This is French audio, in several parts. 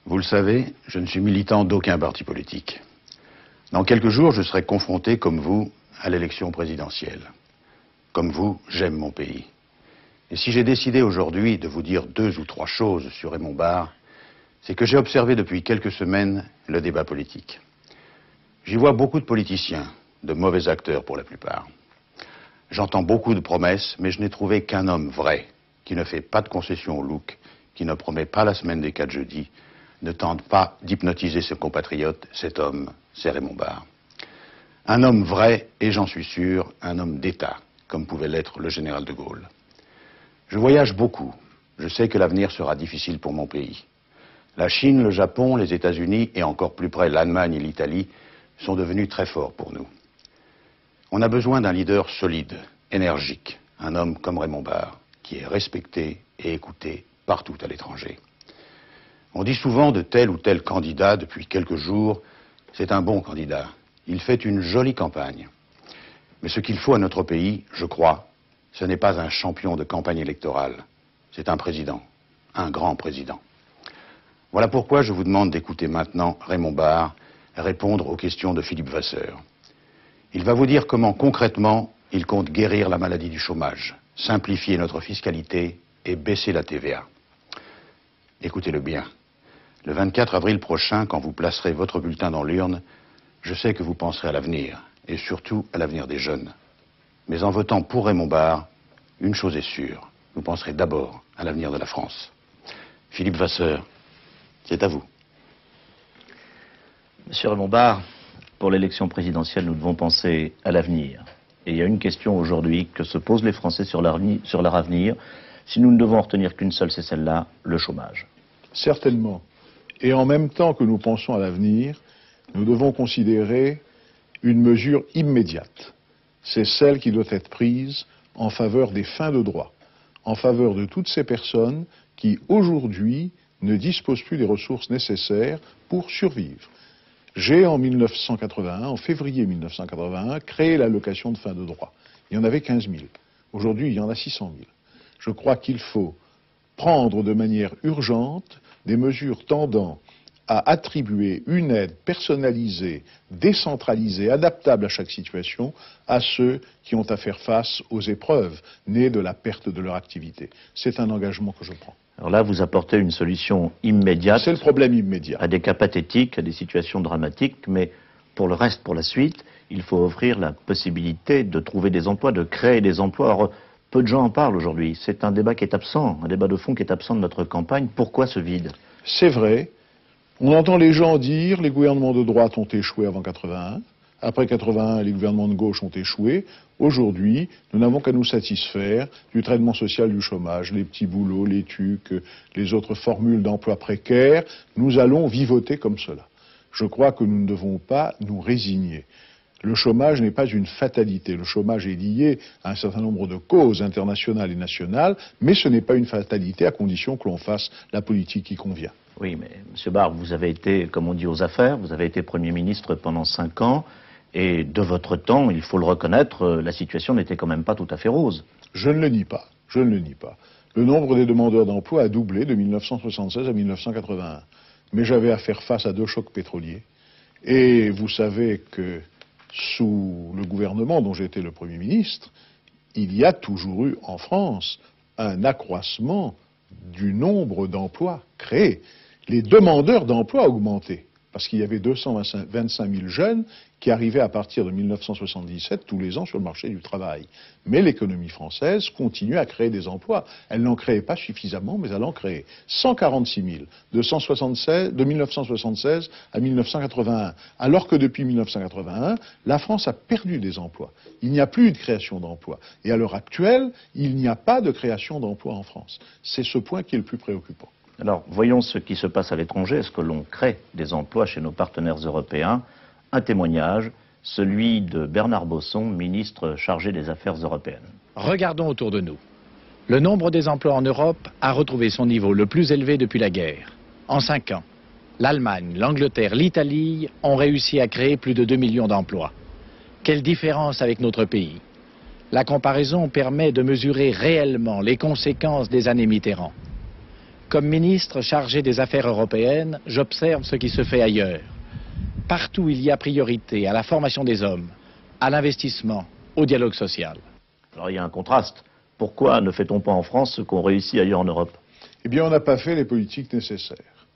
Vous le savez, je ne suis militant d'aucun parti politique. Dans quelques jours, je serai confronté, comme vous, à l'élection présidentielle. Comme vous, j'aime mon pays. Et si j'ai décidé aujourd'hui de vous dire 2 ou 3 choses sur Raymond Barre, c'est que j'ai observé depuis quelques semaines le débat politique. J'y vois beaucoup de politiciens, de mauvais acteurs pour la plupart. J'entends beaucoup de promesses, mais je n'ai trouvé qu'un homme vrai, qui ne fait pas de concessions au look, qui ne promet pas la semaine des 4 jeudis, ne tente pas d'hypnotiser ses compatriotes. Cet homme, c'est Raymond Barre. Un homme vrai, et j'en suis sûr, un homme d'État, comme pouvait l'être le général de Gaulle. Je voyage beaucoup. Je sais que l'avenir sera difficile pour mon pays. La Chine, le Japon, les États-Unis et encore plus près l'Allemagne et l'Italie sont devenus très forts pour nous. On a besoin d'un leader solide, énergique, un homme comme Raymond Barre, qui est respecté et écouté partout à l'étranger. On dit souvent de tel ou tel candidat depuis quelques jours, c'est un bon candidat. Il fait une jolie campagne. Mais ce qu'il faut à notre pays, je crois, ce n'est pas un champion de campagne électorale. C'est un président, un grand président. Voilà pourquoi je vous demande d'écouter maintenant Raymond Barre répondre aux questions de Philippe Vasseur. Il va vous dire comment concrètement il compte guérir la maladie du chômage, simplifier notre fiscalité et baisser la TVA. Écoutez-le bien. Le 24 avril prochain, quand vous placerez votre bulletin dans l'urne, je sais que vous penserez à l'avenir, et surtout à l'avenir des jeunes. Mais en votant pour Raymond Barre, une chose est sûre, vous penserez d'abord à l'avenir de la France. Philippe Vasseur, c'est à vous. Monsieur Raymond Barre, pour l'élection présidentielle, nous devons penser à l'avenir. Et il y a une question aujourd'hui que se posent les Français sur leur avenir. Si nous ne devons en retenir qu'une seule, c'est celle-là, le chômage. Certainement. Et en même temps que nous pensons à l'avenir, nous devons considérer une mesure immédiate. C'est celle qui doit être prise en faveur des fins de droit, en faveur de toutes ces personnes qui, aujourd'hui, ne disposent plus des ressources nécessaires pour survivre. J'ai, en février 1981, créé l'allocation de fin de droit. Il y en avait 15 000. Aujourd'hui, il y en a 600 000. Je crois qu'il faut prendre de manière urgente des mesures tendant à attribuer une aide personnalisée, décentralisée, adaptable à chaque situation, à ceux qui ont à faire face aux épreuves nées de la perte de leur activité. C'est un engagement que je prends. Alors là, vous apportez une solution immédiate. C'est le problème immédiat. À des cas pathétiques, à des situations dramatiques, mais pour le reste, pour la suite, il faut offrir la possibilité de trouver des emplois, de créer des emplois. Alors, peu de gens en parlent aujourd'hui. C'est un débat qui est absent, un débat de fond qui est absent de notre campagne. Pourquoi ce vide? C'est vrai. On entend les gens dire les gouvernements de droite ont échoué avant 81. Après 81, les gouvernements de gauche ont échoué. Aujourd'hui, nous n'avons qu'à nous satisfaire du traitement social du chômage, les petits boulots, les TUC, les autres formules d'emploi précaires. Nous allons vivoter comme cela. Je crois que nous ne devons pas nous résigner. Le chômage n'est pas une fatalité. Le chômage est lié à un certain nombre de causes internationales et nationales, mais ce n'est pas une fatalité à condition que l'on fasse la politique qui convient. Oui, mais M. Barre, vous avez été, comme on dit, aux affaires, vous avez été Premier ministre pendant 5 ans, et de votre temps, il faut le reconnaître, la situation n'était quand même pas tout à fait rose. Je ne le nie pas, je ne le nie pas. Le nombre des demandeurs d'emploi a doublé de 1976 à 1981. Mais j'avais à faire face à 2 chocs pétroliers. Et vous savez que sous le gouvernement dont j'étais le Premier ministre, il y a toujours eu en France un accroissement du nombre d'emplois créés. Les demandeurs d'emploi ont augmenté, parce qu'il y avait 225 000 jeunes qui arrivaient à partir de 1977 tous les ans sur le marché du travail. Mais l'économie française continue à créer des emplois. Elle n'en créait pas suffisamment, mais elle en créait. 146 000 de 1976 à 1981. Alors que depuis 1981, la France a perdu des emplois. Il n'y a plus de création d'emplois. Et à l'heure actuelle, il n'y a pas de création d'emplois en France. C'est ce point qui est le plus préoccupant. Alors, voyons ce qui se passe à l'étranger. Est-ce que l'on crée des emplois chez nos partenaires européens? Un témoignage, celui de Bernard Bosson, ministre chargé des Affaires européennes. Regardons autour de nous. Le nombre des emplois en Europe a retrouvé son niveau le plus élevé depuis la guerre. En 5 ans, l'Allemagne, l'Angleterre, l'Italie ont réussi à créer plus de 2 millions d'emplois. Quelle différence avec notre pays? La comparaison permet de mesurer réellement les conséquences des années Mitterrand. Comme ministre chargé des affaires européennes, j'observe ce qui se fait ailleurs. Partout, il y a priorité à la formation des hommes, à l'investissement, au dialogue social. Alors il y a un contraste. Pourquoi ne fait-on pas en France ce qu'on réussit ailleurs en Europe? Eh bien, on n'a pas fait les politiques nécessaires.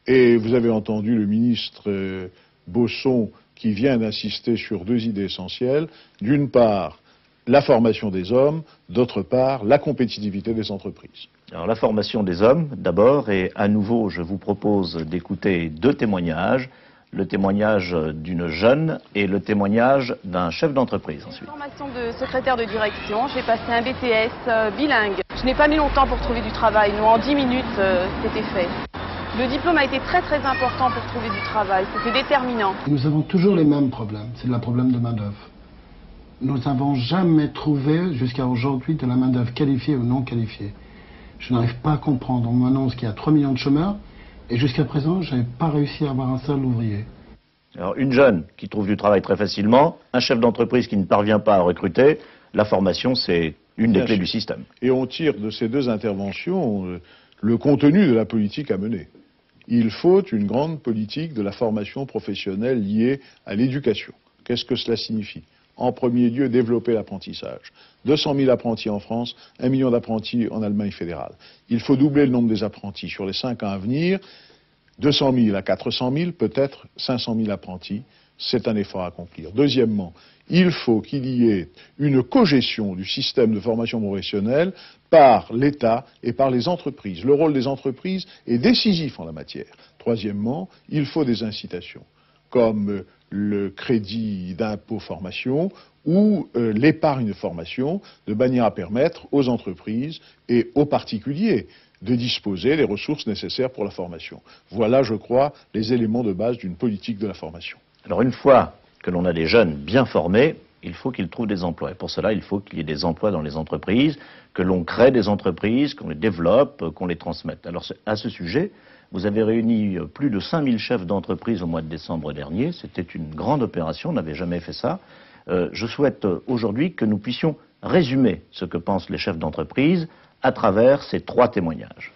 Et vous avez entendu le ministre Bosson qui vient d'insister sur deux idées essentielles. D'une part, la formation des hommes, d'autre part, la compétitivité des entreprises. Alors la formation des hommes, d'abord, et à nouveau, je vous propose d'écouter deux témoignages. Le témoignage d'une jeune et le témoignage d'un chef d'entreprise ensuite. Formation de secrétaire de direction, j'ai passé un BTS bilingue. Je n'ai pas mis longtemps pour trouver du travail, nous en 10 minutes c'était fait. Le diplôme a été très très important pour trouver du travail, c'était déterminant. Nous avons toujours les mêmes problèmes, c'est le problème de main-d'œuvre. Nous n'avons jamais trouvé jusqu'à aujourd'hui de la main-d'œuvre qualifiée ou non qualifiée. Je n'arrive pas à comprendre. On m'annonce qu'il y a 3 millions de chômeurs. Et jusqu'à présent, je n'avais pas réussi à avoir un seul ouvrier. Alors, une jeune qui trouve du travail très facilement, un chef d'entreprise qui ne parvient pas à recruter, la formation, c'est une des clés du système. Et on tire de ces deux interventions le contenu de la politique à mener. Il faut une grande politique de la formation professionnelle liée à l'éducation. Qu'est-ce que cela signifie? En premier lieu, développer l'apprentissage. 200 000 apprentis en France, 1 million d'apprentis en Allemagne fédérale. Il faut doubler le nombre des apprentis sur les 5 ans à venir. 200 000 à 400 000, peut-être 500 000 apprentis. C'est un effort à accomplir. Deuxièmement, il faut qu'il y ait une cogestion du système de formation professionnelle par l'État et par les entreprises. Le rôle des entreprises est décisif en la matière. Troisièmement, il faut des incitations, comme le crédit d'impôt formation ou l'épargne formation, de manière à permettre aux entreprises et aux particuliers de disposer des ressources nécessaires pour la formation. Voilà, je crois, les éléments de base d'une politique de la formation. Alors une fois que l'on a des jeunes bien formés, il faut qu'ils trouvent des emplois. Et pour cela, il faut qu'il y ait des emplois dans les entreprises, que l'on crée des entreprises, qu'on les développe, qu'on les transmette. Alors à ce sujet, vous avez réuni plus de 5000 chefs d'entreprise au mois de décembre dernier. C'était une grande opération, on n'avait jamais fait ça. Je souhaite aujourd'hui que nous puissions résumer ce que pensent les chefs d'entreprise à travers ces 3 témoignages.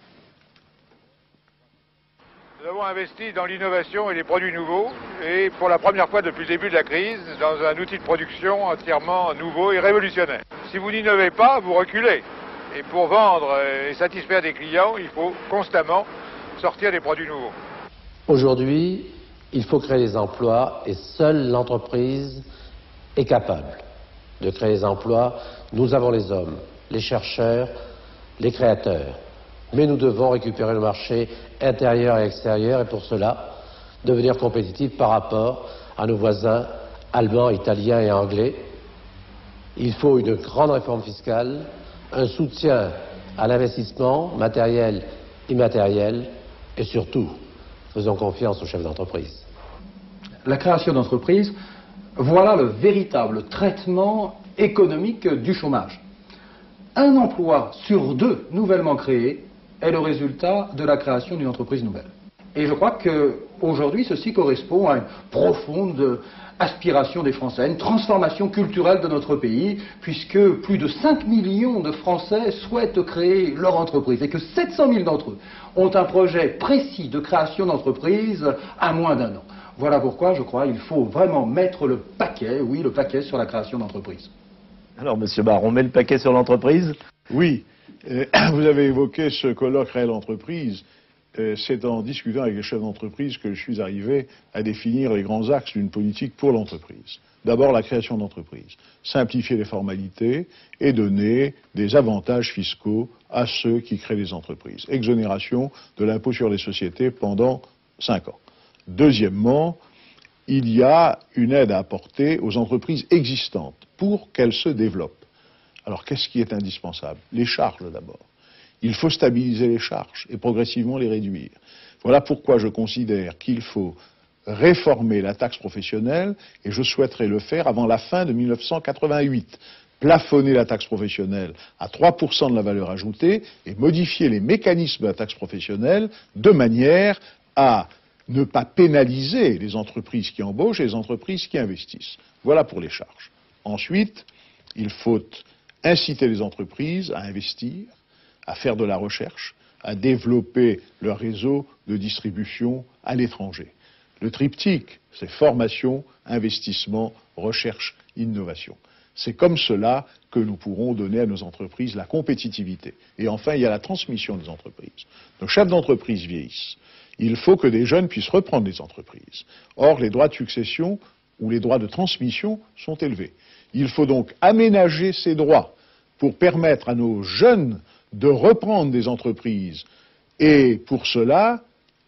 Nous avons investi dans l'innovation et les produits nouveaux, et pour la première fois depuis le début de la crise, dans un outil de production entièrement nouveau et révolutionnaire. Si vous n'innovez pas, vous reculez. Et pour vendre et satisfaire des clients, il faut constamment sortir des produits nouveaux. Aujourd'hui, il faut créer des emplois et seule l'entreprise est capable de créer des emplois. Nous avons les hommes, les chercheurs, les créateurs. Mais nous devons récupérer le marché intérieur et extérieur et pour cela, devenir compétitifs par rapport à nos voisins allemands, italiens et anglais. Il faut une grande réforme fiscale, un soutien à l'investissement matériel, immatériel et surtout, faisons confiance aux chefs d'entreprise. La création d'entreprises, voilà le véritable traitement économique du chômage. Un emploi sur 2 nouvellement créé est le résultat de la création d'une entreprise nouvelle. Et je crois qu'aujourd'hui, ceci correspond à une profonde aspiration des Français, une transformation culturelle de notre pays, puisque plus de 5 millions de Français souhaitent créer leur entreprise et que 700 000 d'entre eux ont un projet précis de création d'entreprise à moins d'1 an. Voilà pourquoi, je crois, il faut vraiment mettre le paquet, oui, le paquet sur la création d'entreprise. Alors, Monsieur Barre, on met le paquet sur l'entreprise? Oui, vous avez évoqué ce colloque Réelle Entreprise. C'est en discutant avec les chefs d'entreprise que je suis arrivé à définir les grands axes d'une politique pour l'entreprise. D'abord, la création d'entreprises. Simplifier les formalités et donner des avantages fiscaux à ceux qui créent des entreprises. Exonération de l'impôt sur les sociétés pendant 5 ans. Deuxièmement, il y a une aide à apporter aux entreprises existantes pour qu'elles se développent. Alors, qu'est-ce qui est indispensable? Les charges, d'abord. Il faut stabiliser les charges et progressivement les réduire. Voilà pourquoi je considère qu'il faut réformer la taxe professionnelle, et je souhaiterais le faire avant la fin de 1988. Plafonner la taxe professionnelle à 3% de la valeur ajoutée et modifier les mécanismes de la taxe professionnelle de manière à ne pas pénaliser les entreprises qui embauchent et les entreprises qui investissent. Voilà pour les charges. Ensuite, il faut inciter les entreprises à investir, à faire de la recherche, à développer leur réseau de distribution à l'étranger. Le triptyque, c'est formation, investissement, recherche, innovation. C'est comme cela que nous pourrons donner à nos entreprises la compétitivité. Et enfin, il y a la transmission des entreprises. Nos chefs d'entreprise vieillissent. Il faut que des jeunes puissent reprendre les entreprises. Or, les droits de succession ou les droits de transmission sont élevés. Il faut donc aménager ces droits pour permettre à nos jeunes de reprendre des entreprises. Et pour cela,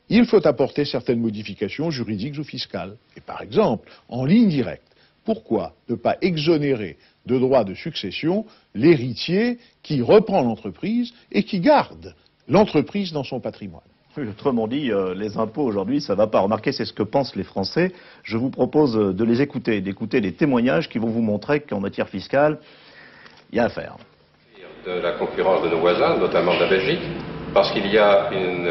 il faut apporter certaines modifications juridiques ou fiscales. Et par exemple, en ligne directe, pourquoi ne pas exonérer de droits de succession l'héritier qui reprend l'entreprise et qui garde l'entreprise dans son patrimoine? Autrement dit, les impôts aujourd'hui, ça ne va pas. Remarquez, c'est ce que pensent les Français. Je vous propose de les écouter, d'écouter les témoignages qui vont vous montrer qu'en matière fiscale, il y a à faire. De la concurrence de nos voisins, notamment de la Belgique, parce qu'il y a une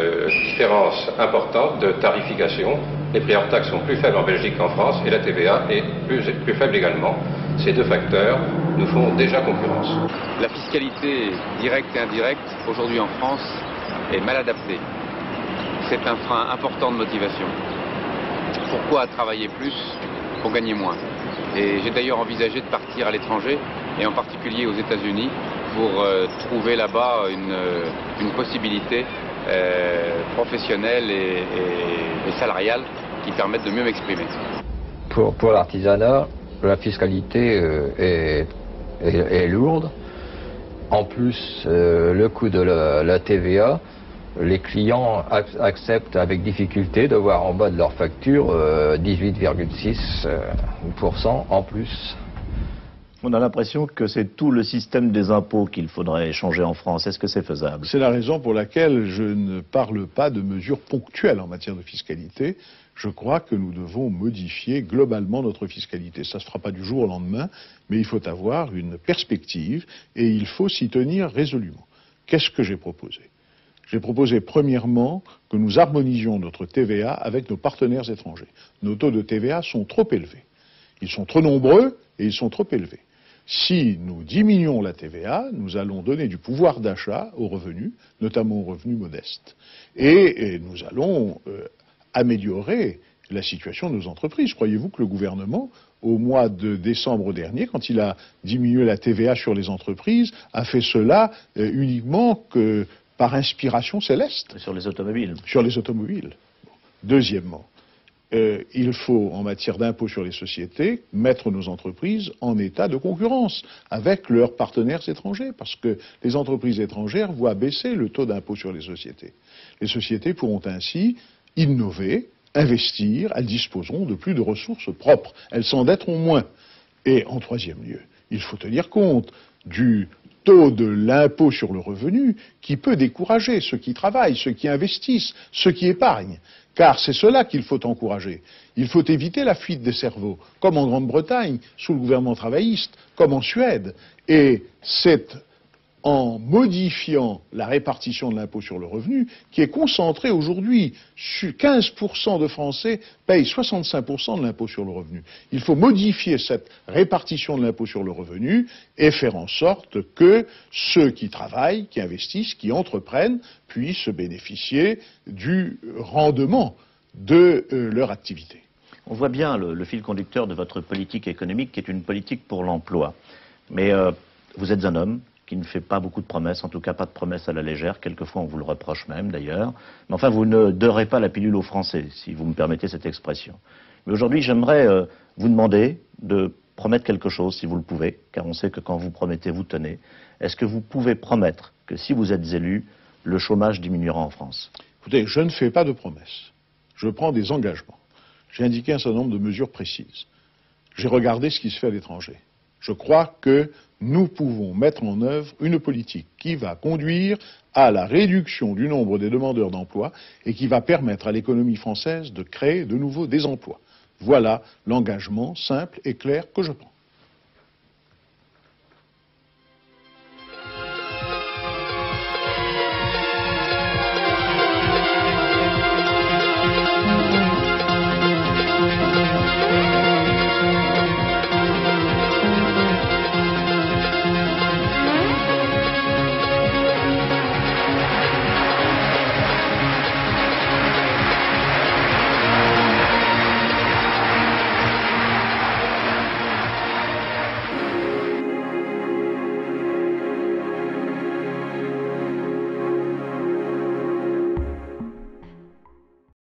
différence importante de tarification. Les prix hors taxe sont plus faibles en Belgique qu'en France et la TVA est plus faible également. Ces deux facteurs nous font déjà concurrence. La fiscalité directe et indirecte, aujourd'hui en France, est mal adaptée. C'est un frein important de motivation. Pourquoi travailler plus pour gagner moins? Et j'ai d'ailleurs envisagé de partir à l'étranger, et en particulier aux États-Unis, pour trouver là-bas une possibilité professionnelle et salariale qui permette de mieux m'exprimer. Pour l'artisanat, la fiscalité est lourde. En plus, le coût de la TVA, les clients acceptent avec difficulté de voir en bas de leur facture 18,6% en plus. On a l'impression que c'est tout le système des impôts qu'il faudrait changer en France. Est-ce que c'est faisable? C'est la raison pour laquelle je ne parle pas de mesures ponctuelles en matière de fiscalité. Je crois que nous devons modifier globalement notre fiscalité. Ça ne se fera pas du jour au lendemain, mais il faut avoir une perspective et il faut s'y tenir résolument. Qu'est-ce que j'ai proposé? J'ai proposé premièrement que nous harmonisions notre TVA avec nos partenaires étrangers. Nos taux de TVA sont trop élevés. Ils sont trop nombreux et ils sont trop élevés. Si nous diminuons la TVA, nous allons donner du pouvoir d'achat aux revenus, notamment aux revenus modestes. Et nous allons améliorer la situation de nos entreprises. Croyez-vous que le gouvernement, au mois de décembre dernier, quand il a diminué la TVA sur les entreprises, a fait cela uniquement que par inspiration céleste? Sur les automobiles. Sur les automobiles. Deuxièmement, il faut, en matière d'impôt sur les sociétés, mettre nos entreprises en état de concurrence avec leurs partenaires étrangers, parce que les entreprises étrangères voient baisser le taux d'impôt sur les sociétés. Les sociétés pourront ainsi innover, investir, elles disposeront de plus de ressources propres, elles s'endetteront moins. Et en troisième lieu, il faut tenir compte du taux de l'impôt sur le revenu qui peut décourager ceux qui travaillent, ceux qui investissent, ceux qui épargnent. Car c'est cela qu'il faut encourager. Il faut éviter la fuite des cerveaux, comme en Grande-Bretagne, sous le gouvernement travailliste, comme en Suède. Et c'est en modifiant la répartition de l'impôt sur le revenu, qui est concentrée aujourd'hui, 15% de Français payent 65% de l'impôt sur le revenu. Il faut modifier cette répartition de l'impôt sur le revenu et faire en sorte que ceux qui travaillent, qui investissent, qui entreprennent, puissent bénéficier du rendement de leur activité. On voit bien le fil conducteur de votre politique économique, qui est une politique pour l'emploi. Mais vous êtes un homme qui ne fait pas beaucoup de promesses, en tout cas pas de promesses à la légère, quelquefois on vous le reproche même d'ailleurs. Mais enfin, vous ne dorez pas la pilule aux Français, si vous me permettez cette expression. Mais aujourd'hui, j'aimerais vous demander de promettre quelque chose, si vous le pouvez, car on sait que quand vous promettez, vous tenez. Est-ce que vous pouvez promettre que si vous êtes élu, le chômage diminuera en France? Écoutez, je ne fais pas de promesses. Je prends des engagements. J'ai indiqué un certain nombre de mesures précises. J'ai regardé ce qui se fait à l'étranger. Je crois que nous pouvons mettre en œuvre une politique qui va conduire à la réduction du nombre des demandeurs d'emploi et qui va permettre à l'économie française de créer de nouveau des emplois. Voilà l'engagement simple et clair que je prends.